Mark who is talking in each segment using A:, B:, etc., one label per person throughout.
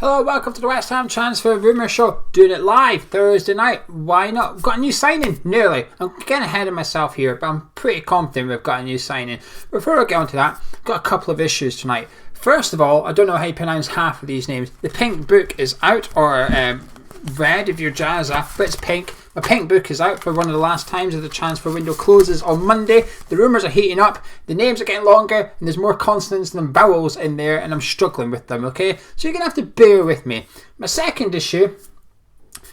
A: Hello, welcome to the West Ham Transfer Rumour Show. Doing it live Thursday night. Why not? We've got a new signing, nearly. I'm getting ahead of myself here, but I'm pretty confident we've got a new signing. Before I get on to that, I've got a couple of issues tonight. First of all, I don't know how you pronounce half of these names. The pink book is out, or red if you're Jazza, but it's pink. My pink book is out for one of the last times that the transfer window closes on Monday. The rumours are heating up, the names are getting longer, and there's more consonants than vowels in there, and I'm struggling with them, okay? So you're going to have to bear with me. My second issue,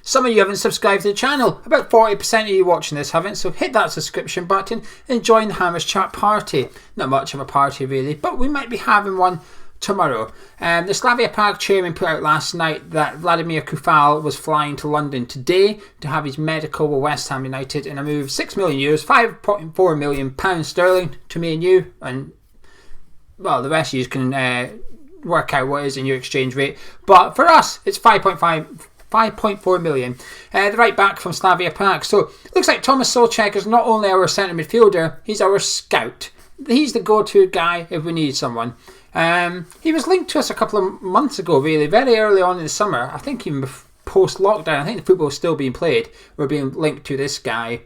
A: some of you haven't subscribed to the channel. About 40% of you watching this haven't, so hit that subscription button and join the Hammers Chat party. Not much of a party really, but we might be having one tomorrow. The Slavia Prague chairman put out last night that Vladimir Coufal was flying to London today to have his medical with West Ham United in a move €6 million, £5.4 million sterling to me and you, and well, the rest of you can work out what is in your exchange rate, but for us it's 5.4 million. The right back from Slavia Prague. So it looks like Thomas Souček is not only our centre midfielder, he's our scout. He's the go-to guy if we need someone. He was linked to us a couple of months ago, really, very early on in the summer. I think even post-lockdown, I think the football was still being played. We're being linked to this guy.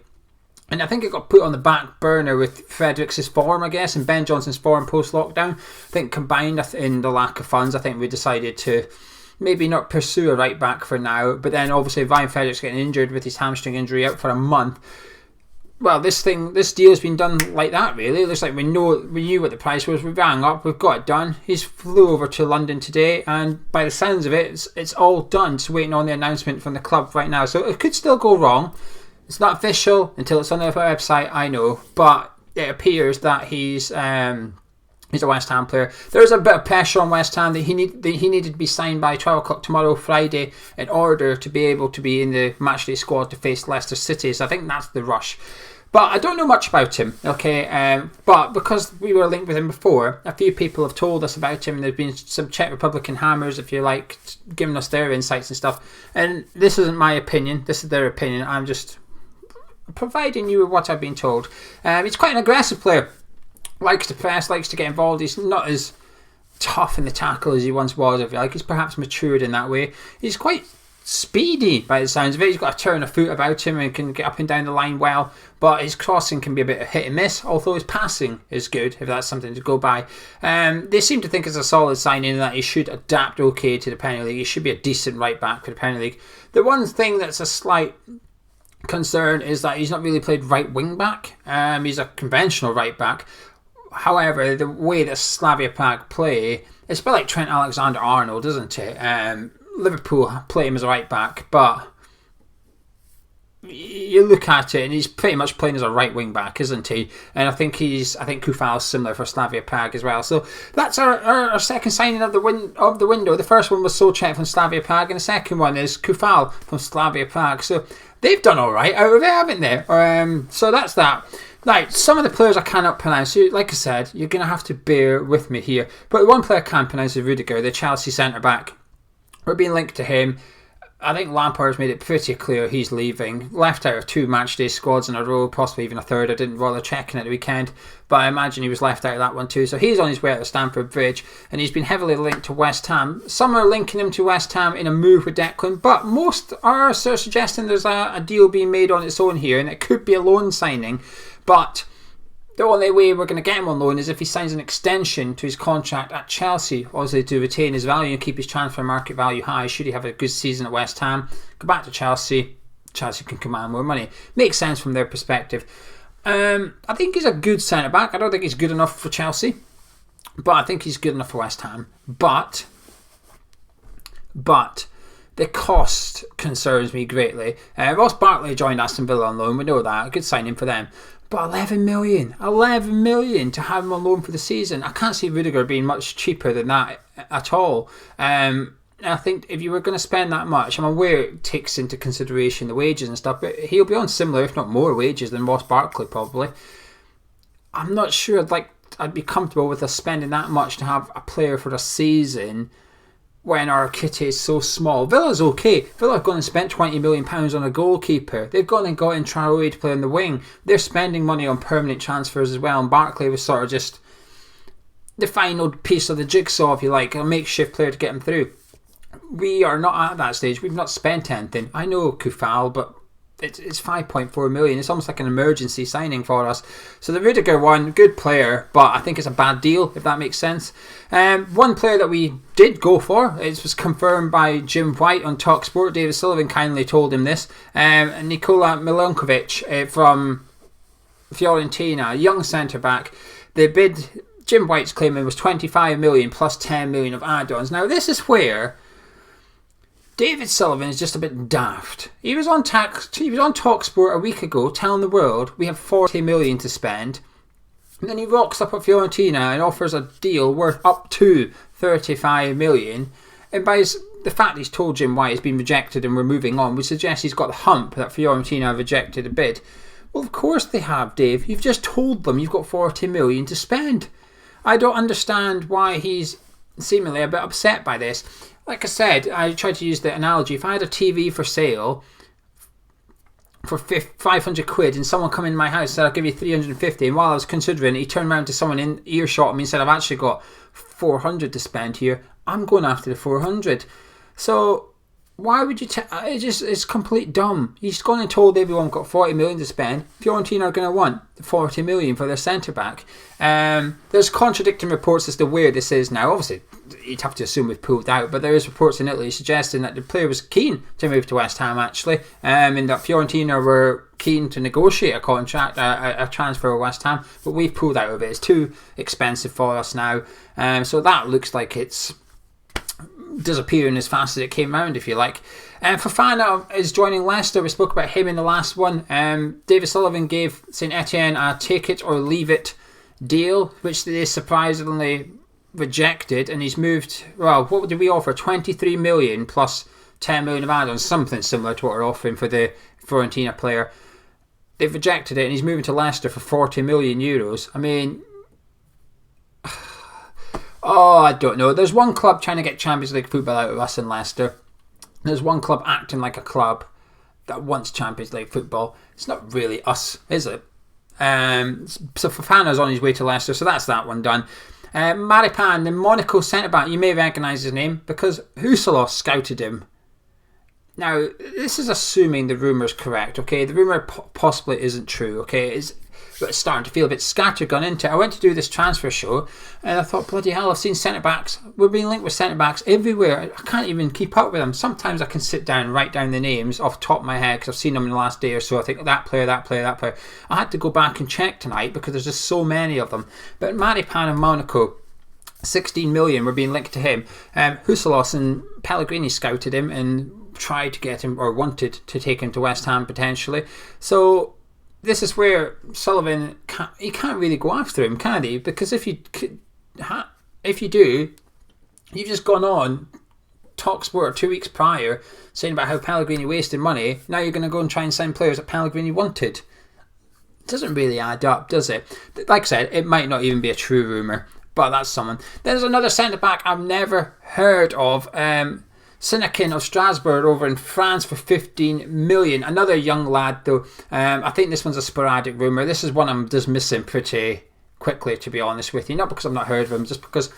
A: And I think it got put on the back burner with Fredericks' form, I guess, and Ben Johnson's form post-lockdown. I think combined in the lack of funds, I think we decided to maybe not pursue a right back for now. But then obviously Ryan Fredericks getting injured with his hamstring injury out for a month. Well, this deal's been done like that, really. It looks like we knew what the price was. We rang up, we've got it done. He's flew over to London today, and by the sounds of it, it's all done. Just waiting on the announcement from the club right now. So it could still go wrong. It's not official until it's on their website, I know. But it appears that he's a West Ham player. There's a bit of pressure on West Ham that he needed to be signed by 12 o'clock tomorrow, Friday, in order to be able to be in the matchday squad to face Leicester City. So I think that's the rush. But I don't know much about him, okay? But because we were linked with him before, a few people have told us about him. There's been some Czech Republican hammers, if you like, giving us their insights and stuff. And this isn't my opinion. This is their opinion. I'm just providing you with what I've been told. He's quite an aggressive player. Likes to press, likes to get involved. He's not as tough in the tackle as he once was, if you like. He's perhaps matured in that way. He's quite speedy by the sounds of it. He's got a turn of foot about him and can get up and down the line well, but his crossing can be a bit of hit and miss, although his passing is good, if that's something to go by. They seem to think it's a solid signing and that he should adapt okay to the Premier League. He should be a decent right back for the Premier League. The one thing that's a slight concern is that he's not really played right wing back. He's a conventional right back. However, the way that Slavia Prague play, it's a bit like Trent Alexander-Arnold, isn't it? Liverpool play him as a right back, but you look at it and he's pretty much playing as a right wing back, isn't he? And I think Coufal's similar for Slavia Prague as well. So that's our second signing of the window. The first one was Souček from Slavia Prague, and the second one is Coufal from Slavia Prague. So they've done all right out of it, haven't they? So that's that. Now, some of the players I cannot pronounce. So, like I said, you're going to have to bear with me here. But one player I can pronounce is Rudiger, the Chelsea centre-back. We're being linked to him. I think Lampard's made it pretty clear he's leaving. Left out of 2 matchday squads in a row, possibly even a third. I didn't bother checking at the weekend, but I imagine he was left out of that one too. So he's on his way out of Stamford Bridge, and he's been heavily linked to West Ham. Some are linking him to West Ham in a move with Declan, but most are sort of suggesting there's a deal being made on its own here, and it could be a loan signing. But the only way we're going to get him on loan is if he signs an extension to his contract at Chelsea, obviously to retain his value and keep his transfer market value high. Should he have a good season at West Ham, go back to Chelsea, Chelsea can command more money. Makes sense from their perspective. I think he's a good centre-back. I don't think he's good enough for Chelsea, but I think he's good enough for West Ham. But the cost concerns me greatly. Ross Barkley joined Aston Villa on loan. We know that. A good signing for them. But 11 million to have him on loan for the season. I can't see Rudiger being much cheaper than that at all. I think if you were going to spend that much, I'm aware it takes into consideration the wages and stuff, but he'll be on similar, if not more, wages than Ross Barkley probably. I'm not sure I'd be comfortable with us spending that much to have a player for a season when our kitty is so small. Villa's okay. Villa have gone and spent £20 million on a goalkeeper. They've gone and got in Traoré to play on the wing. They're spending money on permanent transfers as well, and Barkley was sort of just the final piece of the jigsaw, if you like, a makeshift player to get him through. we are not at that stage. We've not spent anything. I know Coufal, but it's 5.4 million. It's almost like an emergency signing for us. So the Rudiger one, good player, but I think it's a bad deal, if that makes sense. One player that we did go for, it was confirmed by Jim White on TalkSport. David Sullivan kindly told him this. Nikola Milenkovic from Fiorentina, a young centre-back. The bid Jim White's claiming was 25 million plus 10 million of add-ons. Now this is where David Sullivan is just a bit daft. He was on TalkSport a week ago telling the world we have 40 million to spend. And then he rocks up at Fiorentina and offers a deal worth up to 35 million. And by the fact he's told Jim White he's been rejected and we're moving on, would suggest he's got the hump that Fiorentina have rejected a bid. Well, of course they have, Dave. You've just told them you've got 40 million to spend. I don't understand why he's seemingly a bit upset by this. Like I said, I tried to use the analogy. If I had a TV for sale for 500 quid and someone come in my house and said, I'll give you 350, and while I was considering it, he turned around to someone in earshot of me and said, I've actually got 400 to spend here, I'm going after the 400. So why would you it's complete dumb. He's gone and told everyone got 40 million to spend. Fiorentina are going to want 40 million for their centre-back. There's contradicting reports as to where this is now. Obviously, you'd have to assume we've pulled out, but there is reports in Italy suggesting that the player was keen to move to West Ham, actually, and that Fiorentina were keen to negotiate a contract, a transfer with West Ham, but we've pulled out of it. It's too expensive for us now. So that looks like it's disappearing as fast as it came round, if you like. Fofana is joining Leicester. We spoke about him in the last one. David Sullivan gave St Etienne a take it or leave it deal, which they surprisingly rejected, and he's moved, well, what did we offer? 23 million plus 10 million of add-ons, something similar to what we're offering for the Fiorentina player. They've rejected it, and he's moving to Leicester for 40 million euros. I mean, I don't know. There's one club trying to get Champions League football out of us in Leicester. There's one club acting like a club that wants Champions League football. It's not really us, is it? So Fofana's on his way to Leicester, so that's that one done. Maripan, the Monaco centre-back, you may recognise his name because Huselos scouted him. Now, this is assuming the rumour's correct, okay? The rumour possibly isn't true, okay? It's starting to feel a bit scattergun into it. I went to do this transfer show and I thought, bloody hell, I've seen centre-backs. We're being linked with centre-backs everywhere. I can't even keep up with them. Sometimes I can sit down and write down the names off the top of my head because I've seen them in the last day or so. I think, that player, that player, that player. I had to go back and check tonight because there's just so many of them. But Maripan and Monaco, 16 million were being linked to him. Huselos and Pellegrini scouted him and tried to get him, or wanted to take him to West Ham potentially. So this is where Sullivan can't really go after him, can he? Because if you do, you've just gone on TalkSport 2 weeks prior saying about how Pellegrini wasted money. Now you're going to go and try and sign players that Pellegrini wanted. It doesn't really add up, does it? Like I said, it might not even be a true rumour, but that's someone. There's another centre-back I've never heard of. Sinekin of Strasbourg over in France for 15 million. Another young lad though. I think this one's a sporadic rumour. This is one I'm dismissing pretty quickly, to be honest with you. Not because I've not heard of him, just because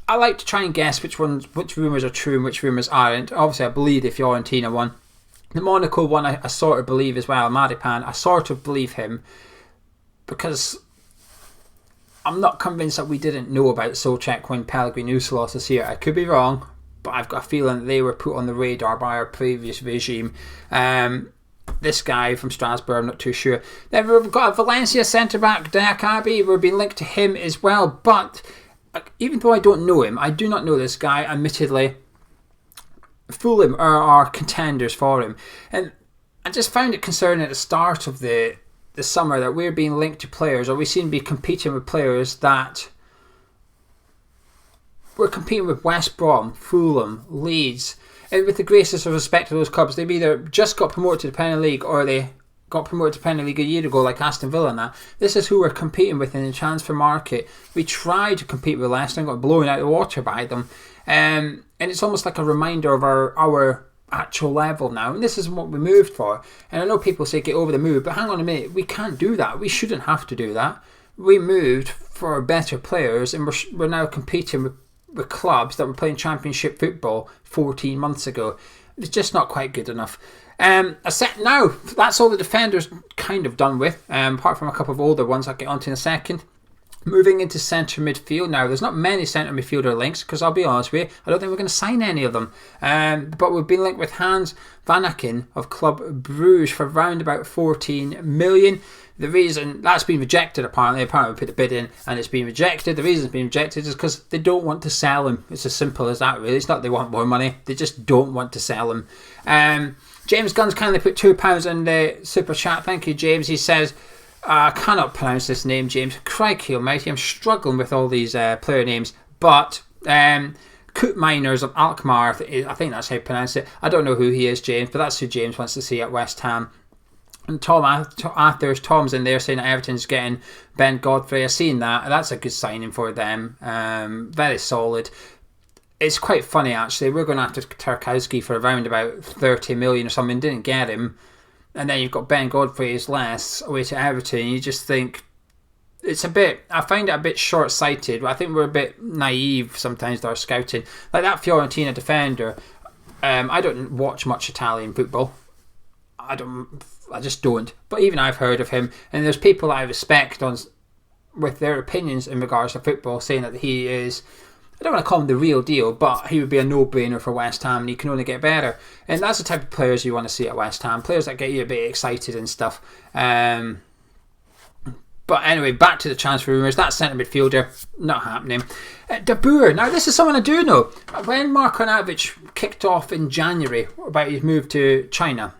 A: I like to try and guess which rumours are true and which rumours aren't. Obviously I believe the Fiorentina one. The Monaco one I sort of believe as well. Maripan, I sort of believe him because I'm not convinced that we didn't know about Souček when Pellegrini Huselos is here. I could be wrong, but I've got a feeling that they were put on the radar by our previous regime. This guy from Strasbourg, I'm not too sure. Then we've got a Valencia centre-back, Diakabi. We're being linked to him as well. But even though I don't know him, I do not know this guy, admittedly. Fulham are contenders for him. And I just found it concerning at the start of the summer that we're being linked to players, or we seem to be competing with players that... We're competing with West Brom, Fulham, Leeds, and with the greatest of respect to those clubs, they've either just got promoted to the Premier League or they got promoted to the Premier League a year ago, like Aston Villa and that. This is who we're competing with in the transfer market. We tried to compete with Leicester and got blown out of the water by them, and it's almost like a reminder of our actual level now, and this is what we moved for. And I know people say get over the move, but hang on a minute, we can't do that. We shouldn't have to do that. We moved for better players, and we're now competing with clubs that were playing Championship football 14 months ago. It's just not quite good enough. Now, that's all the defenders kind of done with, apart from a couple of older ones I'll get onto in a second. Moving into centre midfield now. There's not many centre midfielder links because I'll be honest with you, I don't think we're going to sign any of them. But we've been linked with Hans Van Aken of Club Bruges for around about 14 million. The reason that's been rejected, apparently we put the bid in and it's been rejected. The reason it's been rejected is because they don't want to sell him. It's as simple as that, really. It's not they want more money, they just don't want to sell him. James Gunn's kindly put £2 in the super chat. Thank you, James. He says, I cannot pronounce this name, James. Crikey almighty, I'm struggling with all these player names. But Coot Miners of Alkmaar, I think that's how you pronounce it. I don't know who he is, James, but that's who James wants to see at West Ham. And Tom's in there saying that Everton's getting Ben Godfrey. I've seen that. That's a good signing for them. Very solid. It's quite funny, actually. We're going after Tarkowski for around about 30 million or something. Didn't get him. And then you've got Ben Godfrey is less away to Everton. You just think it's a bit. I find it a bit short-sighted. I think we're a bit naive sometimes with our scouting. Like that Fiorentina defender. I don't watch much Italian football. I just don't. But even I've heard of him, and there's people I respect with their opinions in regards to football, saying that he is. I don't want to call him the real deal, but he would be a no-brainer for West Ham and he can only get better. And that's the type of players you want to see at West Ham. Players that get you a bit excited and stuff. But anyway, back to the transfer rumours. That centre midfielder, not happening. De Boer. Now, this is someone I do know. When Milenkovic kicked off in January about his move to China,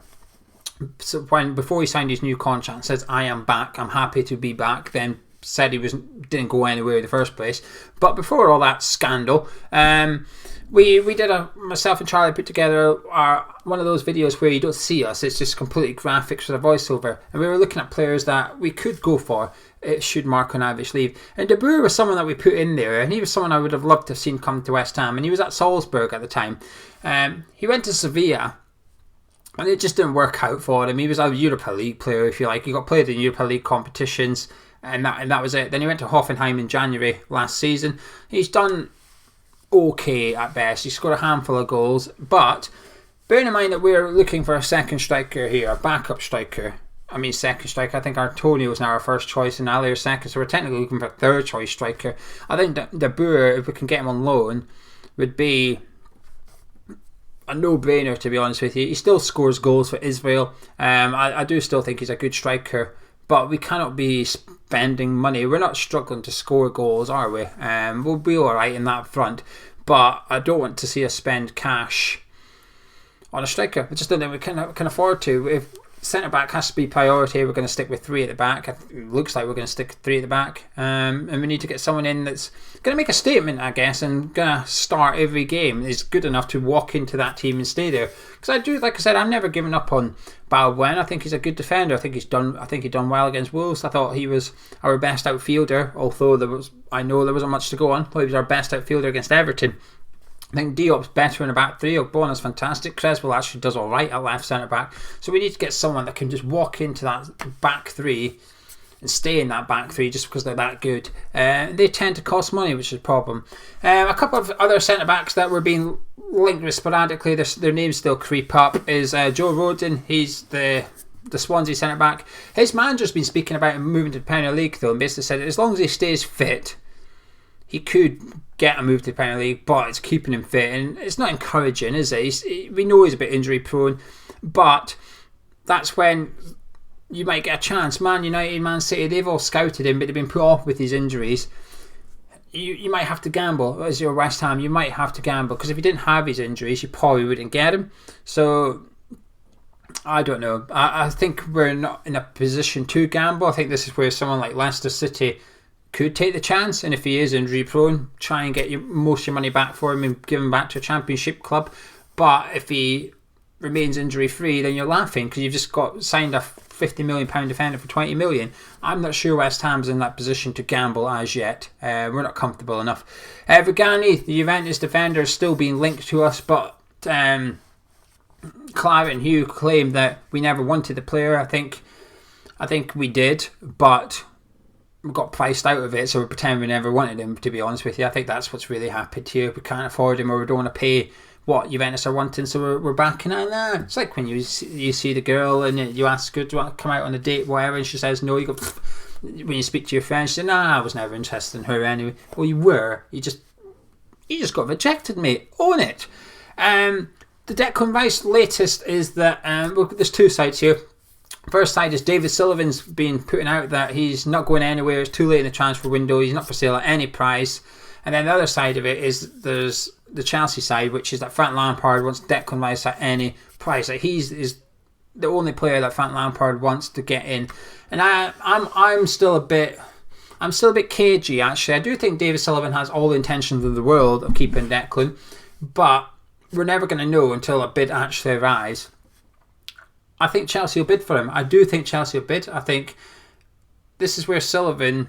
A: so before he signed his new contract, says, I am back, I'm happy to be back, then said he didn't go anywhere in the first place. But before all that scandal, we did myself and Charlie put together one of those videos where you don't see us, it's just completely graphics with a voiceover, and we were looking at players that we could go for should Milenkovic leave. And De Boer was someone that we put in there, and he was someone I would have loved to have seen come to West Ham, and he was at Salzburg at the time. He went to Sevilla and it just didn't work out for him. He was a Europa League player, if you like. He got played in Europa League competitions, and that was it. Then he went to Hoffenheim in January last season. He's done okay at best. He scored a handful of goals, but bearing in mind that we're looking for a second striker here, a backup striker. I mean second striker. I think Antonio is now our first choice and Ali our second, so we're technically looking for a third choice striker. I think De Boer, if we can get him on loan, would be a no-brainer, to be honest with you. He still scores goals for Israel. I do still think he's a good striker, but we cannot be spending money. We're not struggling to score goals, are we? We'll be alright in that front, but I don't want to see us spend cash on a striker. I just don't think we can afford to. If centre-back has to be priority, we're going to stick with 3 at the back. It looks like we're going to stick with 3 at the back. And we need to get someone in that's going to make a statement, I guess, and going to start every game. Is good enough to walk into that team and stay there. Because I do, like I said, I've never given up on Balbuena. I think he's a good defender. I think he done well against Wolves. I thought he was our best outfielder, although I know there wasn't much to go on. I thought he was our best outfielder against Everton. I think Diop's better in the back 3. Ogbona's fantastic. Creswell actually does alright at left centre back. So we need to get someone that can just walk into that back 3 and stay in that back 3 just because they're that good. They tend to cost money, which is a problem. A couple of other centre backs that were being linked with sporadically, their names still creep up, is Joe Rodon. He's the Swansea centre back. His manager's been speaking about him moving to the Premier League though, and basically said as long as he stays fit, he could get a move to the Premier League, but it's keeping him fit, and it's not encouraging, is it? We know he's a bit injury prone, but that's when you might get a chance. Man United, Man City, they've all scouted him, but they've been put off with his injuries. You might have to gamble. As your West Ham, you might have to gamble, because if you didn't have his injuries, you probably wouldn't get him. So I don't know. I think we're not in a position to gamble. I think this is where someone like Leicester City could take the chance, and if he is injury prone, try and get most of your money back for him and give him back to a championship club. But if he remains injury free, then you're laughing, because you've just signed a £50 million defender for 20 million. I'm not sure West Ham's in that position to gamble as yet. We're not comfortable enough. Vigani, the Juventus defender, is still being linked to us, but Claret and Hugh claimed that we never wanted the player. I think we did, but got priced out of it, so we pretend we never wanted him, to be honest with you. I think that's what's really happened here. We can't afford him, or we don't want to pay what Juventus are wanting, so we're backing out now. It's like when you see the girl and you ask her, do you want to come out on a date, whatever, and she says no, you go, when you speak to your friends, you say, nah, I was never interested in her anyway. Well, you were. You just got rejected, mate. Own it. The Declan Rice latest is that there's two sides here. First side is David Sullivan's been putting out that he's not going anywhere. It's too late in the transfer window. He's not for sale at any price. And then the other side of it is there's the Chelsea side, which is that Frank Lampard wants Declan Rice at any price. Like is the only player that Frank Lampard wants to get in. And I'm still a bit cagey, actually. I do think David Sullivan has all the intentions of the world of keeping Declan, but we're never going to know until a bid actually arrives. I think Chelsea will bid for him. I do think Chelsea will bid. I think this is where Sullivan,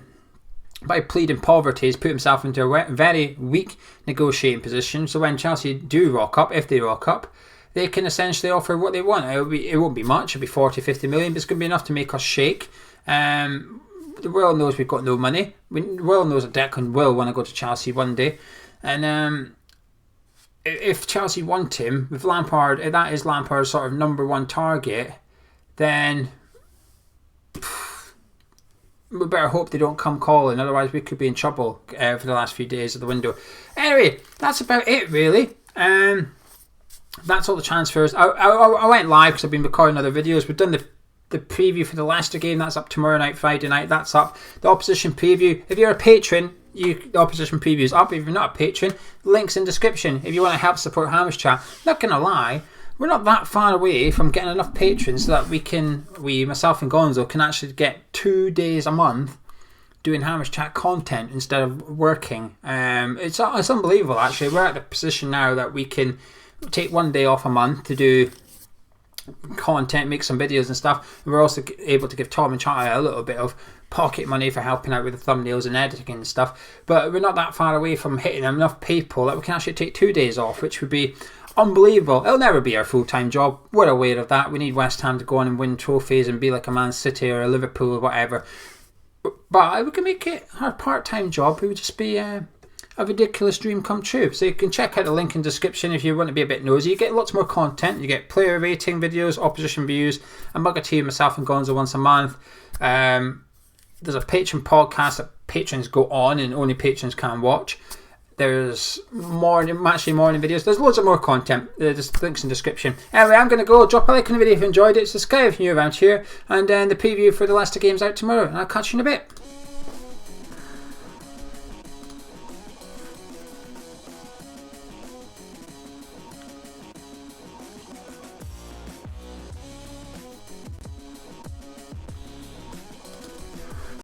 A: by pleading poverty, has put himself into a very weak negotiating position. So when Chelsea do rock up, if they rock up, they can essentially offer what they want. It won't be much. It'll be 40, 50 million, but it's going to be enough to make us shake. The world knows we've got no money. The world knows that Declan will want to go to Chelsea one day. And if Chelsea want him, with Lampard, if that is Lampard's sort of number one target, then we better hope they don't come calling. Otherwise, we could be in trouble for the last few days of the window. Anyway, that's about it, really. That's all the transfers. I went live because I've been recording other videos. We've done the preview for the Leicester game. That's up tomorrow night, Friday night. That's up. The opposition preview. If you're a patron, the opposition preview is up. If you're not a patron, links in description. If you want to help support Hamish Chat, not gonna lie, we're not that far away from getting enough patrons so that myself and Gonzo, can actually get 2 days a month doing Hamish Chat content instead of working. It's unbelievable, actually. We're at the position now that we can take 1 day off a month to do content, make some videos and stuff. And we're also able to give Tom and Charlie a little bit of pocket money for helping out with the thumbnails and editing and stuff. But we're not that far away from hitting enough people that we can actually take 2 days off, which would be unbelievable. It'll never be our full-time job. We're aware of that. We need West Ham to go on and win trophies and be like a Man City or a Liverpool or whatever. But we can make it our part-time job. It would just be a ridiculous dream come true. So you can check out the link in description if you want to be a bit nosy. You get lots more content. You get player rating videos, opposition views, a mug of tea, myself and Gonzo once a month. There's a patron podcast that patrons go on and only patrons can watch. There's morning videos. There's loads of more content. There's links in the description. Anyway, I'm going to go. Drop a like on the video if you enjoyed it. Subscribe if you're new around here. And then the preview for the Leicester game's out tomorrow. And I'll catch you in a bit.